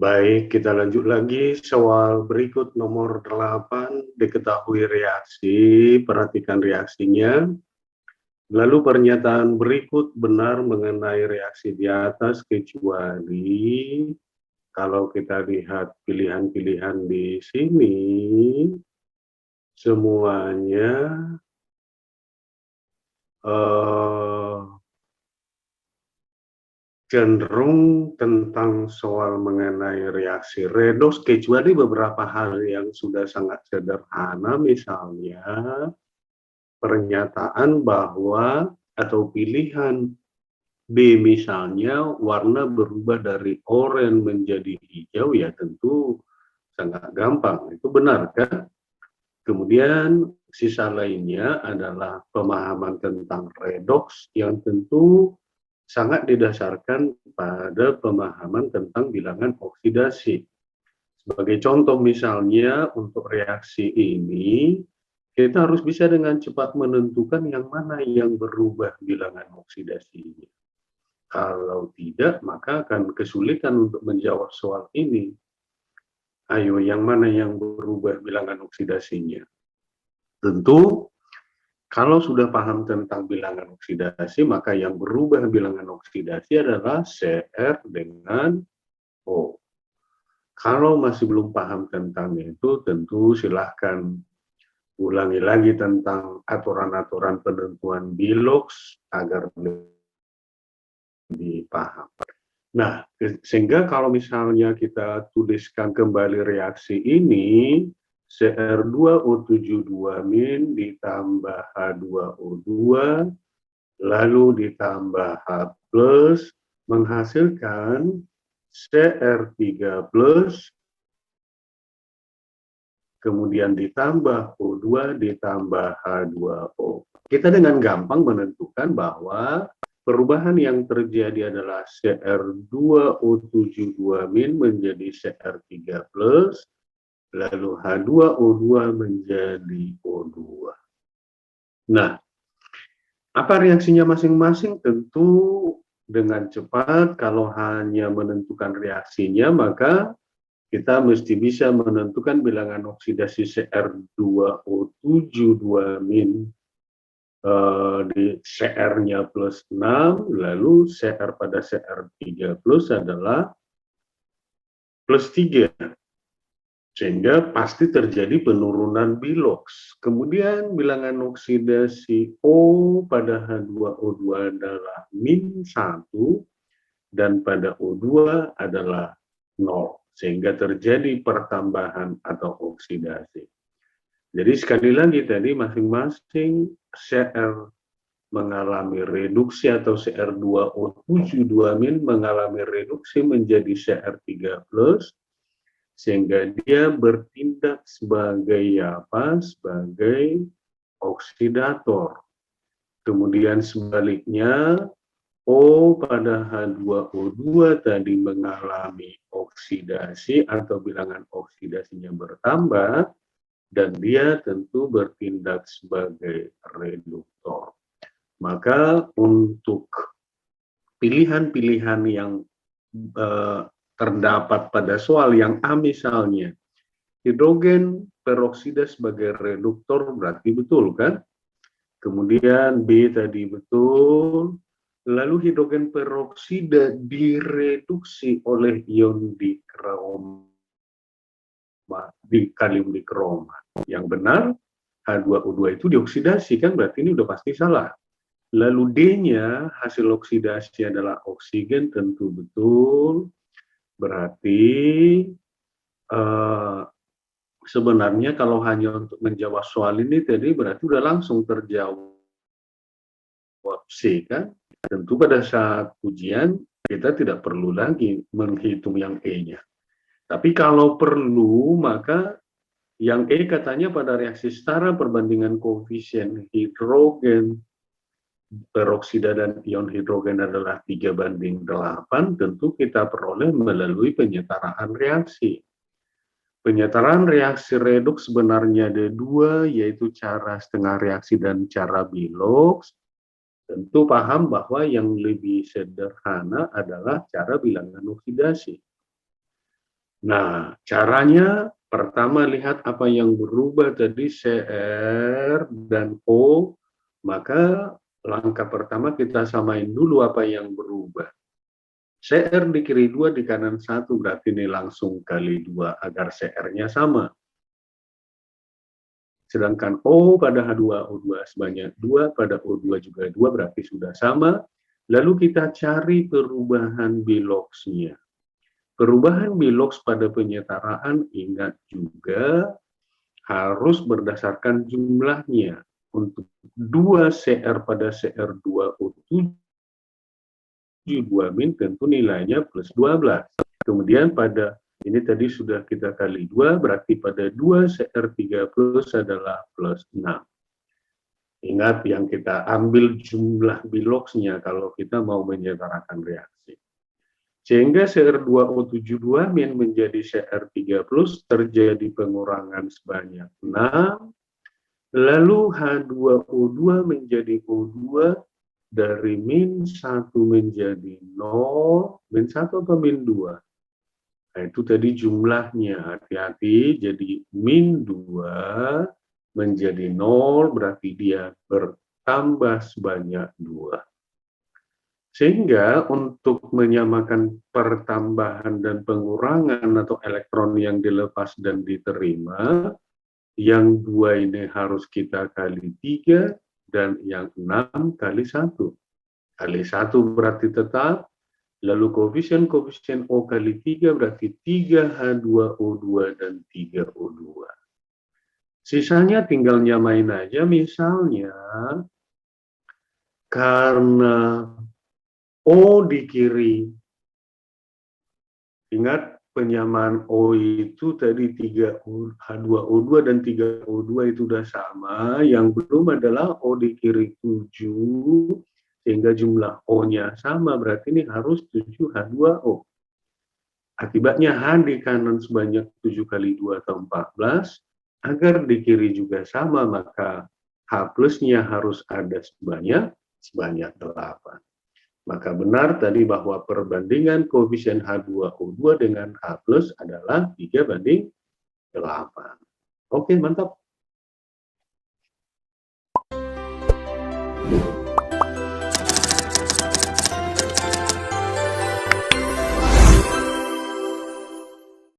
Baik, kita lanjut lagi. Soal berikut nomor 8, diketahui reaksi, perhatikan reaksinya. Lalu pernyataan berikut benar mengenai reaksi di atas, kecuali kalau kita lihat pilihan-pilihan di sini, semuanya cenderung tentang soal mengenai reaksi redoks, kecuali beberapa hal yang sudah sangat sederhana, misalnya pernyataan bahwa atau pilihan B, misalnya warna berubah dari oranye menjadi hijau, ya tentu sangat gampang, itu benar kan? Kemudian sisa lainnya adalah pemahaman tentang redoks yang tentu sangat didasarkan pada pemahaman tentang bilangan oksidasi. Sebagai contoh misalnya untuk reaksi ini, kita harus bisa dengan cepat menentukan yang mana yang berubah bilangan oksidasinya. Kalau tidak, maka akan kesulitan untuk menjawab soal ini. Ayo, yang mana yang berubah bilangan oksidasinya? Tentu, kalau sudah paham tentang bilangan oksidasi, maka yang berubah bilangan oksidasi adalah Cr dengan O. Kalau masih belum paham tentang itu, tentu silahkan ulangi lagi tentang aturan-aturan penentuan Bilox agar lebih paham. Nah, sehingga kalau misalnya kita tuliskan kembali reaksi ini, Cr2O72- ditambah H2O2, lalu ditambah H+, menghasilkan Cr3+, kemudian ditambah O2, ditambah H2O. Kita dengan gampang menentukan bahwa perubahan yang terjadi adalah Cr2O72- menjadi Cr3+, lalu H2O2 menjadi O2. Nah, apa reaksinya masing-masing? Tentu dengan cepat, kalau hanya menentukan reaksinya, maka kita mesti bisa menentukan bilangan oksidasi Cr2O72- di Cr-nya plus 6, lalu Cr pada Cr3+ adalah plus 3. Sehingga pasti terjadi penurunan Bilox. Kemudian bilangan oksidasi O pada H2O2 adalah -1, dan pada O2 adalah 0. Sehingga terjadi pertambahan atau oksidasi. Jadi sekali lagi tadi masing-masing Cr mengalami reduksi atau Cr2O72- mengalami reduksi menjadi Cr3+, sehingga dia bertindak sebagai apa? Sebagai oksidator. Kemudian sebaliknya, O pada H2O2 tadi mengalami oksidasi atau bilangan oksidasinya bertambah, dan dia tentu bertindak sebagai reduktor. Maka untuk pilihan-pilihan yang terdapat pada soal yang A misalnya, hidrogen peroksida sebagai reduktor berarti betul kan? Kemudian B tadi betul, lalu hidrogen peroksida direduksi oleh ion di kalium dikroma. Yang benar, H2O2 itu dioksidasi kan, berarti ini udah pasti salah. Lalu D-nya, hasil oksidasi adalah oksigen, tentu betul. Berarti sebenarnya kalau hanya untuk menjawab soal ini tadi berarti udah langsung terjawab C kan. Tentu pada saat ujian kita tidak perlu lagi menghitung yang E-nya. Tapi kalau perlu, maka yang E katanya pada reaksi setara perbandingan koefisien hidrogen peroksida dan ion hidrogen adalah 3:8, tentu kita peroleh melalui penyetaraan reaksi. Penyetaraan reaksi redoks sebenarnya ada dua, yaitu cara setengah reaksi dan cara Bilox. Tentu paham bahwa yang lebih sederhana adalah cara bilangan oksidasi. Nah, caranya pertama lihat apa yang berubah tadi CR dan O, maka langkah pertama kita samain dulu apa yang berubah. CR di kiri 2 di kanan 1 berarti ini langsung kali 2 agar CR-nya sama. Sedangkan O pada H2O2 sebanyak 2, pada O2 juga 2 berarti sudah sama. Lalu kita cari perubahan biloxnya. Perubahan bilox pada penyetaraan ingat juga harus berdasarkan jumlahnya. Untuk 2 CR pada CR2O7 2 tentu nilainya plus 12. Kemudian pada ini tadi sudah kita kali 2, berarti pada 2 CR3 plus adalah plus 6. Ingat yang kita ambil jumlah biloxnya kalau kita mau menyetarakan reaksi. Sehingga CR2O72- menjadi CR3 plus terjadi pengurangan sebanyak 6. Lalu H2O2 menjadi O2 dari min 1 menjadi 0, min 1 atau min 2? Nah, itu tadi jumlahnya, hati-hati, jadi min 2 menjadi 0, berarti dia bertambah sebanyak 2. Sehingga untuk menyamakan pertambahan dan pengurangan atau elektron yang dilepas dan diterima, yang 2 ini harus kita kali 3, dan yang 6 kali 1. Kali 1 berarti tetap, lalu koefisien O kali 3 berarti 3H2O2 dan 3O2. Sisanya tinggal nyamain aja, misalnya karena O di kiri, ingat penyamaan O itu tadi 3H2O2 dan 3O2 itu sudah sama, yang belum adalah O di kiri 7, sehingga jumlah O-nya sama, berarti ini harus 7H2O. Akibatnya H di kanan sebanyak 7 kali 2 atau 14, agar di kiri juga sama, maka H plusnya harus ada sebanyak 8. Maka benar tadi bahwa perbandingan koefisien H2O2 dengan H plus adalah 3:8. Oke, mantap.